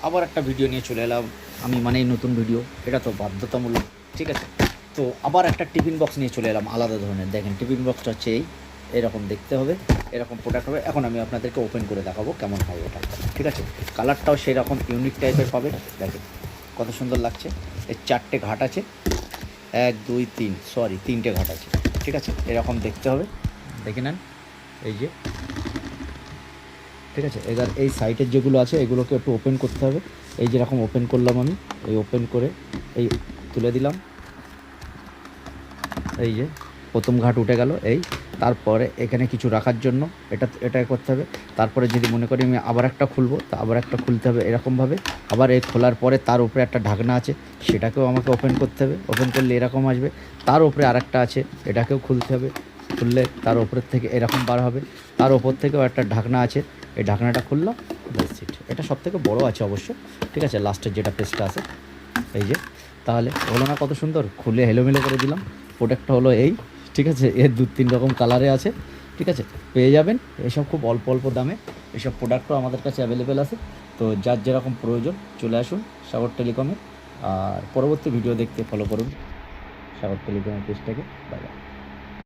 আবার একটা ভিডিও নিয়ে চলে এলাম আমি, মানেই নতুন ভিডিও, এটা তো বাধ্যতামূলক। ঠিক আছে, তো আবার একটা টিফিন বক্স নিয়ে চলে এলাম আলাদা ধরনের। দেখেন টিফিন বক্সটা হচ্ছে এরকম দেখতে হবে, এরকম প্রোডাক্ট হবে। এখন আমি আপনাদেরকে ওপেন করে দেখাবো কেমন হয় এটা। ঠিক আছে, কালারটাও সেই রকম ইউনিক টাইপের পাবে। দেখেন কত সুন্দর লাগছে। এর 4টে ঘাট আছে, 1 2 3, সরি 3টে ঘাট আছে। ঠিক আছে, এরকম দেখতে হবে, দেখে নেন। এই যে, ঠিক আছে, এবার এই সাইটের যেগুলো আছে এগুলোকে একটু ওপেন করতে হবে। এই যেরকম ওপেন করলাম আমি, এই ওপেন করে এই তুলে দিলাম। এই যে প্রথম ঘাট উঠে গেল। এই তারপরে এখানে কিছু রাখার জন্য এটা করতে হবে। তারপরে যদি মনে করি আমি আবার একটা খুলবো, তা আবার একটা খুলতে হবে এরকমভাবে। আবার এই খোলার পরে তার উপরে একটা ঢাকনা আছে, সেটাকেও আমাকে ওপেন করতে হবে। ওপেন করলে এরকম আসবে। তার উপরে আরেকটা আছে, এটাকেও খুলতে হবে। খুললে তার উপরের থেকে এরকম বার হবে। তার ওপর থেকেও একটা ঢাকনা আছে, এই ঢাকনাটা খুললাম। That's it. এটা সবথেকে বড় আছে অবশ্য। ঠিক আছে, লাস্টের যেটা পেজটা আছে। এই যে, তাহলে হলো না কত সুন্দর? খুলে এলোমেলো করে দিলাম। প্রোডাক্টটা হলো এই। ঠিক আছে, এর 2-3 রকম কালারে আছে। ঠিক আছে, পেয়ে যাবেন এসব খুব অল্প অল্প দামে। এসব প্রোডাক্টও আমাদের কাছে অ্যাভেলেবেল আছে। তো যার যেরকম প্রয়োজন চলে আসুন সাগর টেলিকমে। আর পরবর্তী ভিডিও দেখতে ফলো করুন সাগর টেলিকমের পেজটাকে। Bye bye.